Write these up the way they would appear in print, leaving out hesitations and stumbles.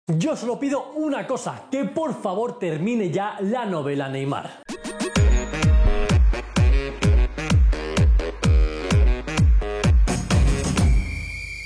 Yo solo pido una cosa, que por favor termine ya la novela Neymar.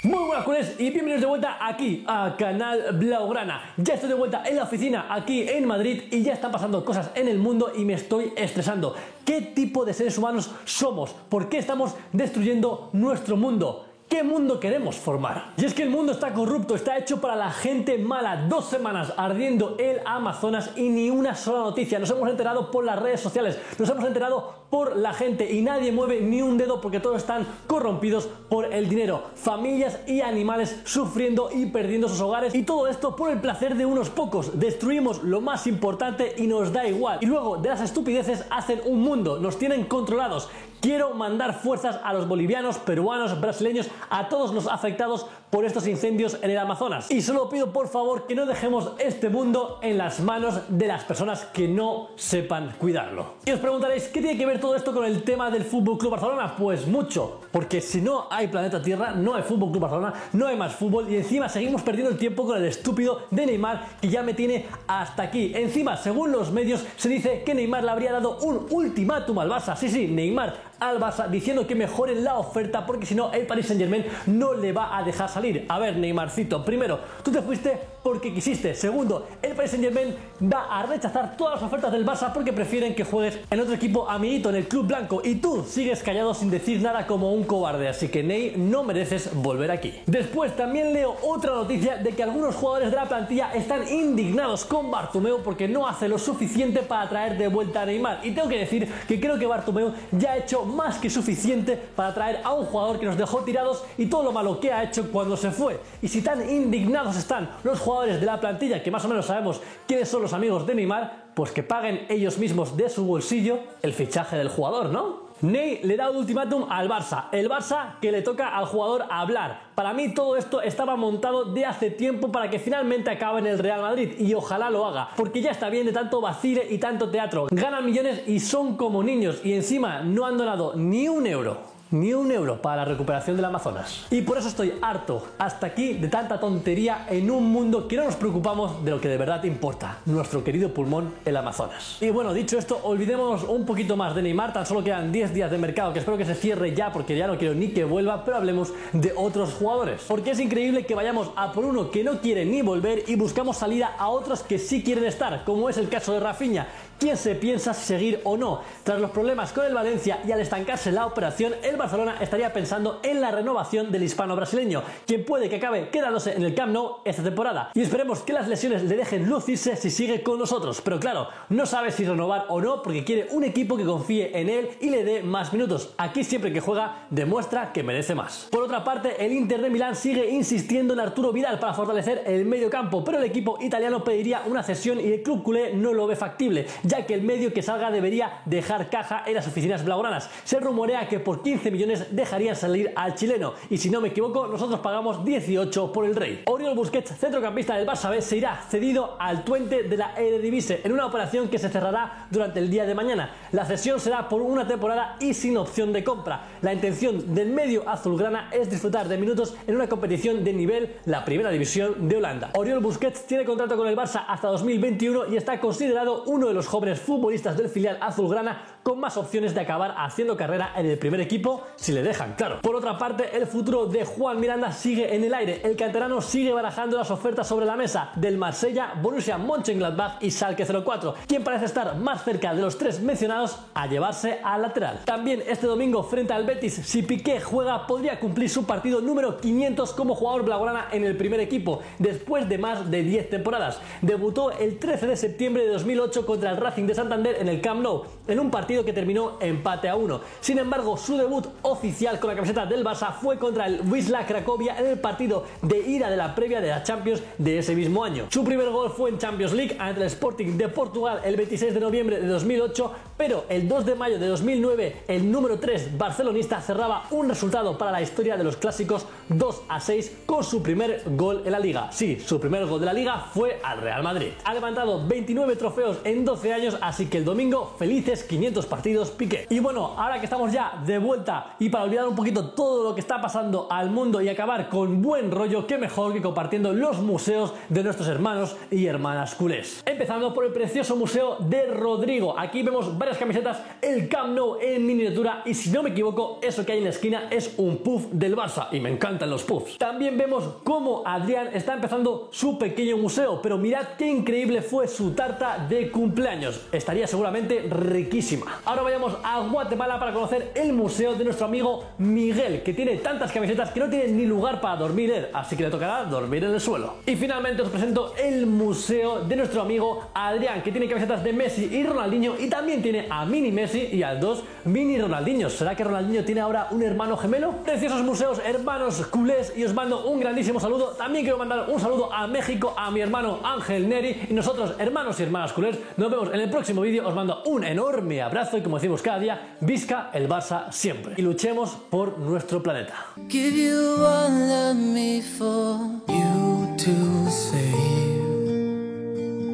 Muy buenas culés y bienvenidos de vuelta aquí a Canal Blaugrana. Ya estoy de vuelta en la oficina aquí en Madrid y ya están pasando cosas en el mundo y me estoy estresando. ¿Qué tipo de seres humanos somos? ¿Por qué estamos destruyendo nuestro mundo? ¿Qué mundo queremos formar? Y es que el mundo está corrupto, está hecho para la gente mala. 2 semanas ardiendo el Amazonas y ni una sola noticia. Nos hemos enterado por las redes sociales, nos hemos enterado por la gente y nadie mueve ni un dedo porque todos están corrompidos por el dinero. Familias y animales sufriendo y perdiendo sus hogares y todo esto por el placer de unos pocos. Destruimos lo más importante y nos da igual. Y luego de las estupideces hacen un mundo, nos tienen controlados. Quiero mandar fuerzas a los bolivianos, peruanos, brasileños, a todos los afectados por estos incendios en el Amazonas. Y solo pido por favor que no dejemos este mundo en las manos de las personas que no sepan cuidarlo. Y os preguntaréis, ¿qué tiene que ver todo esto con el tema del FC Barcelona? Pues mucho, porque si no hay planeta Tierra, no hay FC Barcelona, no hay más fútbol y encima seguimos perdiendo el tiempo con el estúpido de Neymar que ya me tiene hasta aquí. Encima, según los medios, se dice que Neymar le habría dado un ultimátum al Barça. Sí, Neymar al Barça diciendo que mejoren la oferta porque si no el Paris Saint-Germain no le va a dejar salir. A ver, Neymarcito, primero, tú te fuiste porque quisiste. Segundo, el Paris Saint-Germain va a rechazar todas las ofertas del Barça porque prefieren que juegues en otro equipo amiguito, en el club blanco, y tú sigues callado sin decir nada como un cobarde, así que Ney, no mereces volver aquí. Después también leo otra noticia de que algunos jugadores de la plantilla están indignados con Bartomeu porque no hace lo suficiente para traer de vuelta a Neymar, y tengo que decir que creo que Bartomeu ya ha hecho más que suficiente para traer a un jugador que nos dejó tirados y todo lo malo que ha hecho cuando se fue. Y si tan indignados están los jugadores de la plantilla, que más o menos sabemos quiénes son los amigos de Neymar, pues que paguen ellos mismos de su bolsillo el fichaje del jugador, ¿no? Ney le da un ultimátum al Barça, el Barça que le toca al jugador hablar. Para mí todo esto estaba montado de hace tiempo para que finalmente acabe en el Real Madrid y ojalá lo haga, porque ya está bien de tanto vacile y tanto teatro. Ganan millones y son como niños y encima no han donado ni un euro. Ni un euro para la recuperación del Amazonas. Y por eso estoy harto, hasta aquí, de tanta tontería en un mundo que no nos preocupamos de lo que de verdad importa, nuestro querido pulmón, el Amazonas. Y bueno, dicho esto, olvidémonos un poquito más de Neymar, tan solo quedan 10 días de mercado, que espero que se cierre ya, porque ya no quiero ni que vuelva, pero hablemos de otros jugadores. Porque es increíble que vayamos a por uno que no quiere ni volver y buscamos salida a otros que sí quieren estar, como es el caso de Rafinha. ¿Quién se piensa si seguir o no? Tras los problemas con el Valencia y al estancarse la operación, el Barcelona estaría pensando en la renovación del hispano brasileño, quien puede que acabe quedándose en el Camp Nou esta temporada. Y esperemos que las lesiones le dejen lucirse si sigue con nosotros. Pero claro, no sabe si renovar o no porque quiere un equipo que confíe en él y le dé más minutos. Aquí siempre que juega demuestra que merece más. Por otra parte, el Inter de Milán sigue insistiendo en Arturo Vidal para fortalecer el medio campo, pero el equipo italiano pediría una cesión y el club culé no lo ve factible, ya que el medio que salga debería dejar caja en las oficinas blaugranas. Se rumorea que por 15 millones dejarían salir al chileno y si no me equivoco nosotros pagamos 18 por el Rey. Oriol Busquets, centrocampista del Barça B, se irá cedido al Twente de la Eredivisie en una operación que se cerrará durante el día de mañana. La cesión será por una temporada y sin opción de compra. La intención del medio azulgrana es disfrutar de minutos en una competición de nivel, la primera división de Holanda. Oriol Busquets tiene contrato con el Barça hasta 2021 y está considerado uno de los jóvenes futbolistas del filial azulgrana con más opciones de acabar haciendo carrera en el primer equipo si le dejan, claro. Por otra parte, el futuro de Juan Miranda sigue en el aire. El canterano sigue barajando las ofertas sobre la mesa del Marsella, Borussia Mönchengladbach y Schalke 04, quien parece estar más cerca de los 3 mencionados a llevarse al lateral. También este domingo frente al Betis, si Piqué juega, podría cumplir su partido número 500 como jugador blaugrana en el primer equipo, después de más de 10 temporadas. Debutó el 13 de septiembre de 2008 contra el Racing de Santander en el Camp Nou, en un partido que terminó empate a 1. Sin embargo, su debut oficial con la camiseta del Barça fue contra el Wisla Cracovia en el partido de ida de la previa de la Champions de ese mismo año. Su primer gol fue en Champions League ante el Sporting de Portugal el 26 de noviembre de 2008, pero el 2 de mayo de 2009 el número 3 barcelonista cerraba un resultado para la historia de los clásicos 2-6 con su primer gol en la Liga. Sí, su primer gol de la Liga fue al Real Madrid. Ha levantado 29 trofeos en 12 años cumpleaños, así que el domingo felices 500 partidos Piqué. Y bueno, ahora que estamos ya de vuelta y para olvidar un poquito todo lo que está pasando al mundo y acabar con buen rollo, qué mejor que compartiendo los museos de nuestros hermanos y hermanas culés. Empezando por el precioso museo de Rodrigo. Aquí vemos varias camisetas, el Camp Nou en miniatura y si no me equivoco, eso que hay en la esquina es un puff del Barça y me encantan los puffs. También vemos cómo Adrián está empezando su pequeño museo, pero mirad qué increíble fue su tarta de cumpleaños. Estaría seguramente riquísima. Ahora vayamos a Guatemala para conocer el museo de nuestro amigo Miguel, que tiene tantas camisetas que no tiene ni lugar para dormir él, así que le tocará dormir en el suelo. Y finalmente os presento el museo de nuestro amigo Adrián, que tiene camisetas de Messi y Ronaldinho y también tiene a Mini Messi y a dos Mini Ronaldinhos. ¿Será que Ronaldinho tiene ahora un hermano gemelo? Preciosos museos, hermanos culés, y os mando un grandísimo saludo. También quiero mandar un saludo a México, a mi hermano Ángel Neri, y nosotros, hermanos y hermanas culés, nos vemos en el próximo vídeo. Os mando un enorme abrazo y como decimos cada día, visca el Barça siempre. Y luchemos por nuestro planeta. Give you all of me for you to save.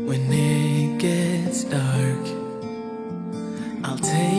When it gets dark, I'll take